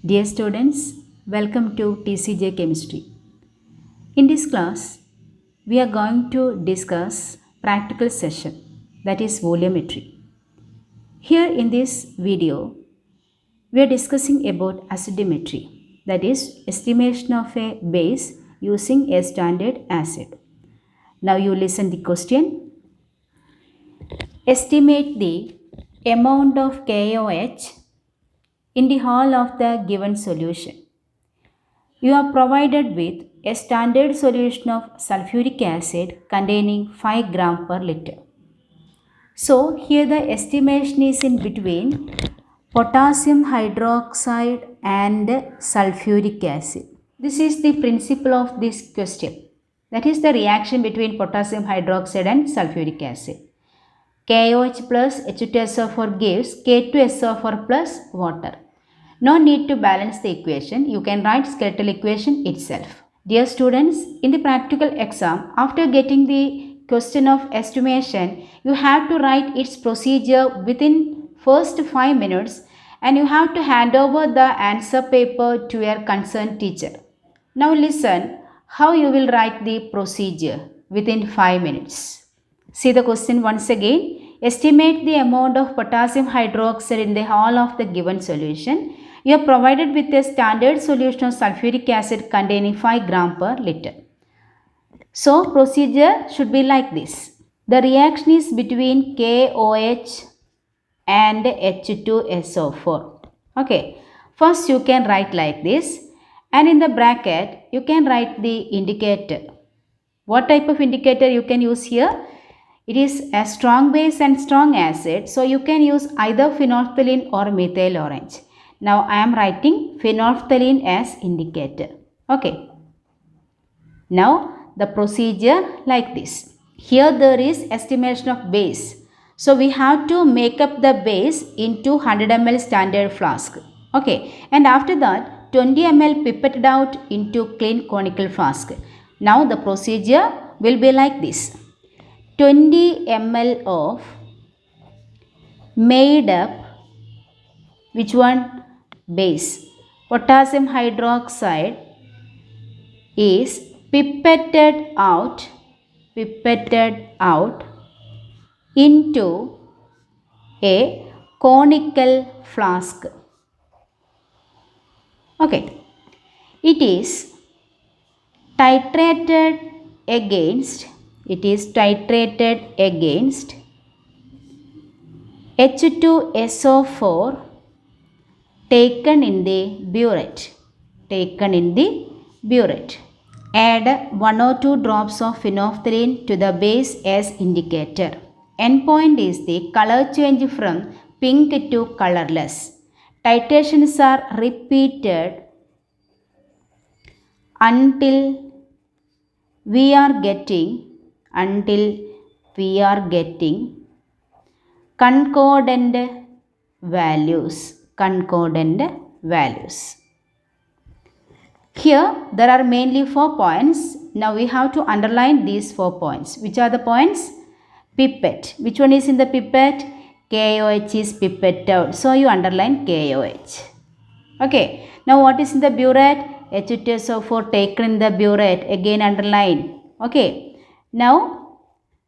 Dear students, welcome to TCJ Chemistry. In this class, we are going to discuss practical session, that is volumetry. Here in this video, we are discussing about acidometry, that is estimation of a base using a standard acid. Now you listen the question. Estimate the amount of KOH in the whole of the given solution. You are provided with a standard solution of sulfuric acid containing 5 gram per liter. So here the estimation is in between potassium hydroxide and sulfuric acid. This is the principle of this question. That is the reaction between potassium hydroxide and sulfuric acid. KOH plus H2SO4 gives K2SO4 plus water. No need to balance the equation. You can write skeletal equation itself. Dear students, in the practical exam, after getting the question of estimation, you have to write its procedure within first 5 minutes and you have to hand over the answer paper to your concerned teacher. Now listen how you will write the procedure within 5 minutes. See the question once again. Estimate the amount of potassium hydroxide in the whole of the given solution. You are provided with a standard solution of sulfuric acid containing 5 gram per liter. So procedure should be like this. The reaction is between KOH and H2SO4. Okay. First you can write like this, and in the bracket you can write the indicator. What type of indicator you can use here? It is a strong base and strong acid, so you can use either phenolphthalein or methyl orange. Now I am writing phenolphthalein as indicator. Okay. Now the procedure like this. Here there is estimation of base. So we have to make up the base into 100 ml standard flask. Okay. And after that 20 ml pipetted out into clean conical flask. Now the procedure will be like this. 20 ml of made up, which one? Base. Potassium hydroxide is pipetted out into a conical flask. Okay. It is titrated against H2SO4 taken in the burette. Add 1 or 2 drops of phenolphthalein to the base as indicator. Endpoint is the color change from pink to colorless. Titrations are repeated until we are getting concordant values. Here there are mainly 4 points. Now we have to underline these 4 points. Which are the points? Pipette. Which one is in the pipette? KOH is pipette out. So you underline KOH. Okay. Now what is in the burette? H2SO4 taken in the burette. Again underline. Okay. Now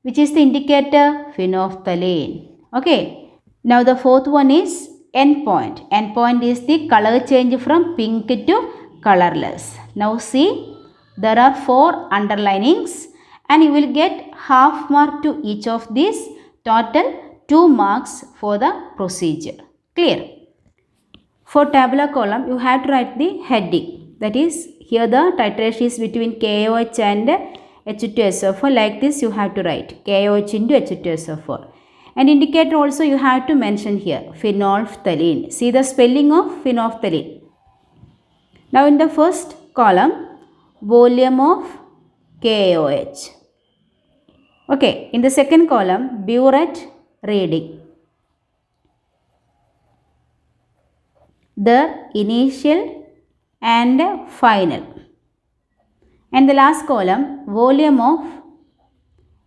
which is the indicator? Phenolphthalein. Okay. Now the fourth one is endpoint. Endpoint is the color change from pink to colorless. Now see, there are 4 underlinings and you will get half mark to each of these. Total 2 marks for the procedure. Clear? For tabular column, you have to write the heading. That is, here the titration is between KOH and H2SO4. Like this you have to write KOH into H2SO4. And indicator also you have to mention here, phenolphthalein. See the spelling of phenolphthalein. Now in the first column, volume of KOH. Okay, in the second column, burette reading. The initial and final. And the last column, volume of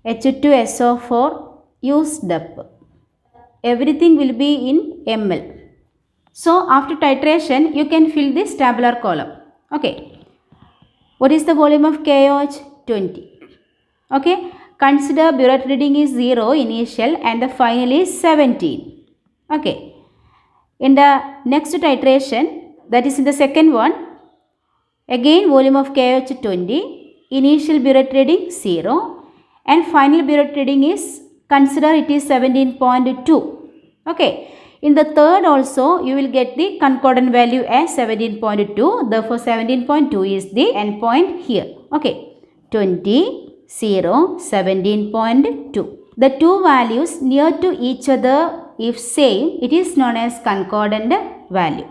H2SO4 used up. Everything will be in ml. So after titration, you can fill this tabular column. Okay. What is the volume of KOH? 20. Okay. Consider burette reading is 0 initial and the final is 17. Okay. In the next titration, that is in the second one, again volume of KOH 20, initial burette reading 0 and final burette reading is, consider it is 17.2. Okay. In the third also, you will get the concordant value as 17.2. Therefore, 17.2 is the endpoint here. Okay. 20, 0, 17.2. The two values near to each other, if same, it is known as concordant value.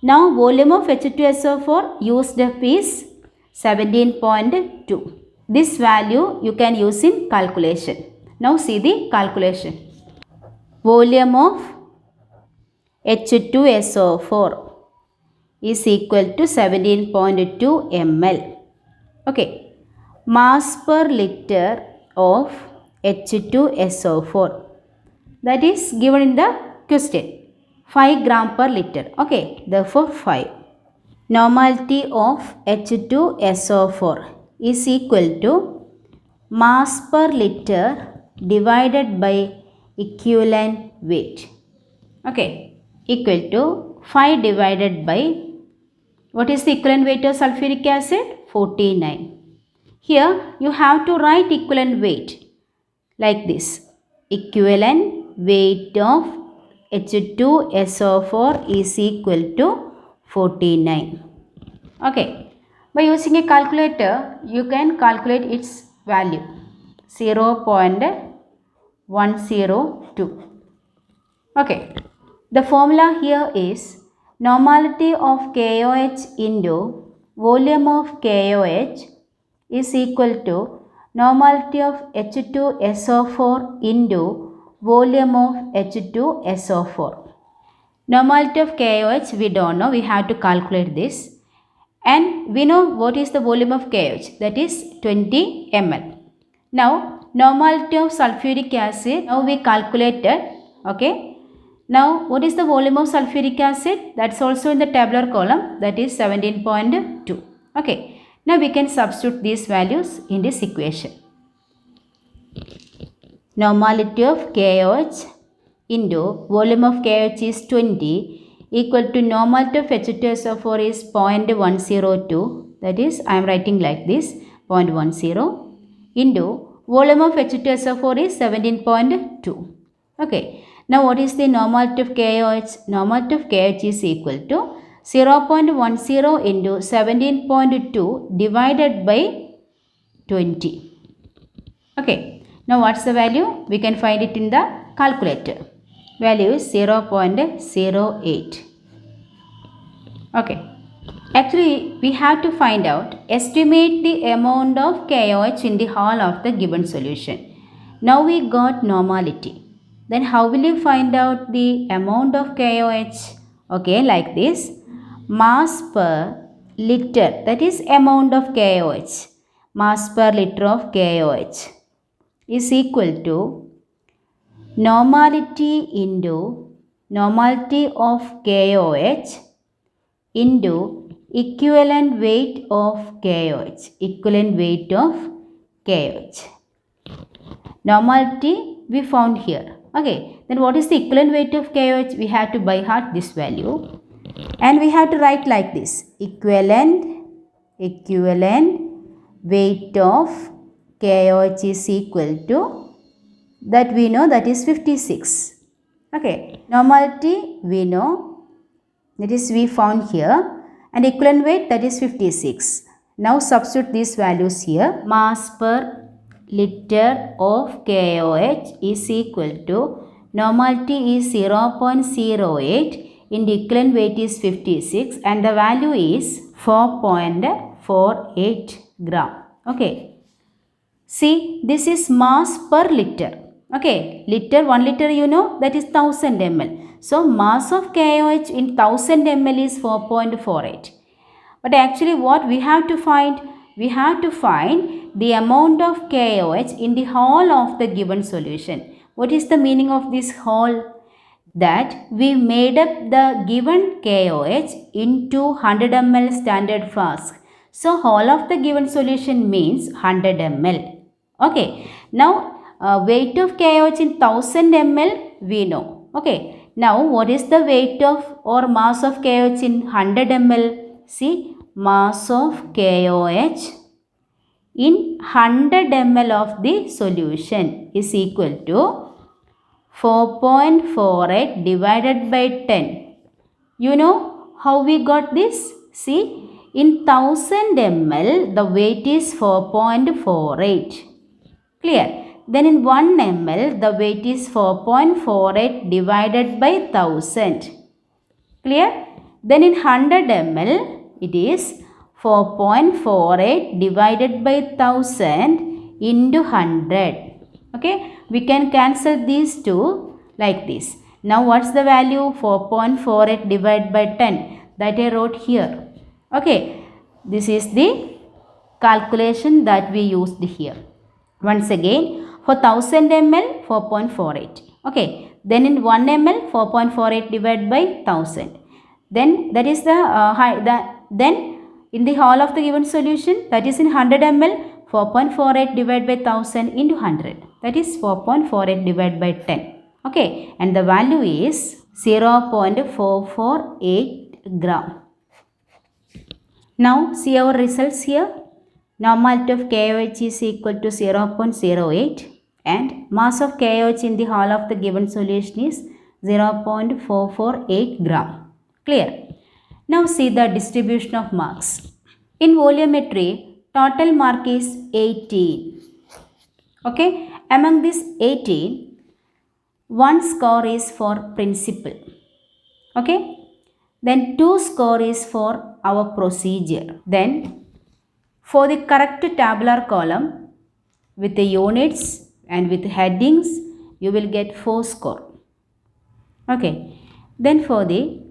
Now, volume of H2SO4 used up is 17.2. This value you can use in calculation. Now, see the calculation. Volume of H2SO4 is equal to 17.2 ml. Okay. Mass per liter of H2SO4, that is given in the question, 5 gram per liter. Okay. Therefore, 5. Normality of H2SO4 is equal to mass per liter divided by equivalent weight. Okay. Equal to 5 divided by, what is the equivalent weight of sulfuric acid? 49. Here you have to write equivalent weight like this. Equivalent weight of H2SO4 is equal to 49. Okay. By using a calculator, you can calculate its value, 0.102. Okay. The formula here is normality of KOH into volume of KOH is equal to normality of H2SO4 into volume of H2SO4. Normality of KOH we don't know, we have to calculate this. And we know what is the volume of KOH, that is 20 ml. Now, normality of sulfuric acid, now we calculated. Okay. Now, what is the volume of sulfuric acid? That's also in the tabular column, that is 17.2. Okay. Now, we can substitute these values in this equation. Normality of KOH into volume of KOH is 20 equal to normality of H2SO4 is 0.102. That is, I am writing like this, 0.10 into volume of H2SO4 is 17.2. Okay. Now, what is the normality of KOH? Normality of KOH is equal to 0.10 into 17.2 divided by 20. Okay. Now, what's the value? We can find it in the calculator. Value is 0.08. Okay. Actually, we have to find out, estimate the amount of KOH in the whole of the given solution. Now, we got normality. Then how will you find out the amount of KOH? Okay, like this. Mass per liter, that is amount of KOH. Mass per liter of KOH is equal to normality into normality of KOH into equivalent weight of KOH. Equivalent weight of KOH. Normality we found here. Okay. Then what is the equivalent weight of KOH? We have to by heart this value. And we have to write like this. Equivalent weight of KOH is equal to, that we know, that is 56. Okay. Normality we know, that is we found here, and equivalent weight, that is 56. Now substitute these values here. Mass per liter of KOH is equal to, normality is 0.08 and equivalent weight is 56 and the value is 4.48 gram. Okay. See, this is mass per liter. Okay. Liter, 1 liter you know, that is 1000 ml. So, mass of KOH in 1000 ml is 4.48. But actually what we have to find? We have to find the amount of KOH in the whole of the given solution. What is the meaning of this whole? that we made up the given KOH into 100 ml standard flask. So whole of the given solution means 100 ml. Okay. Now weight of KOH in 1000 ml we know. Okay. Now what is the weight of or mass of KOH in 100 ml? See, mass of KOH in 100 ml of the solution is equal to 4.48 divided by 10. You know how we got this? See, in 1000 ml the weight is 4.48. Clear? Then in 1 ml the weight is 4.48 divided by 1000. Clear? Then in 100 ml it is 4.48 divided by 1000 into 100. Okay, we can cancel these two like this. Now what's the value? 4.48 divided by 10, that I wrote here. Okay, this is the calculation that we used here. Once again, for 1000 ml 4.48. Okay, then in 1 ml 4.48 divided by 1000. Then that is then in the whole of the given solution, that is in 100 ml 4.48 divided by 1000 into 100, that is 4.48 divided by 10. Okay, and the value is 0.448 gram. Now see our results here. Normality of KOH is equal to 0.08 and mass of KOH in the whole of the given solution is 0.448 gram. Clear? Now see the distribution of marks. In volumetry, total mark is 18. Okay, among this 18, one score is for principle. Okay, then 2 score is for our procedure. Then for the correct tabular column with the units and with headings, you will get 4 score. Okay, then for the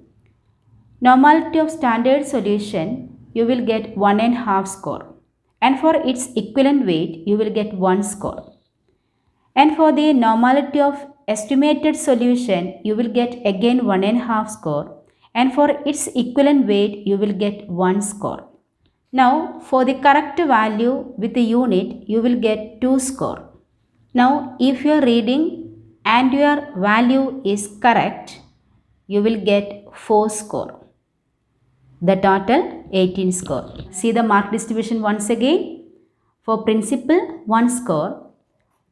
normality of standard solution, you will get 1.5 score. And for its equivalent weight, you will get 1 score. And for the normality of estimated solution, you will get again 1.5 score. And for its equivalent weight, you will get 1 score. Now, for the correct value with the unit, you will get 2 score. Now, if your reading and your value is correct, you will get 4 score. The total 18 score. See the mark distribution once again. For principle, 1 score.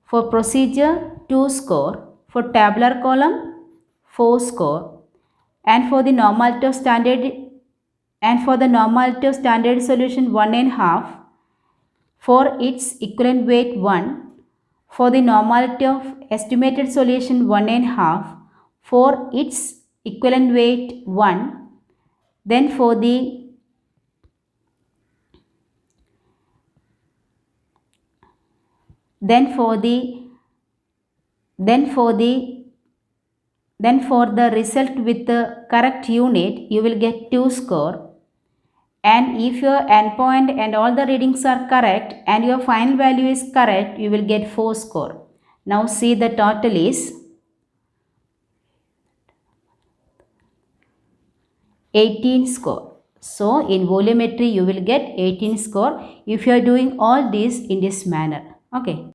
For procedure, 2 score. For tabular column, 4 score. And for the normality of standard solution, 1.5. For its equivalent weight, 1. For the normality of estimated solution, 1.5. For its equivalent weight, 1. Then for the result with the correct unit, you will get 2 score. And if your endpoint and all the readings are correct and your final value is correct, you will get 4 score. Now see the total is 18 score. So in volumetry you will get 18 score if you are doing all this in this manner. Okay.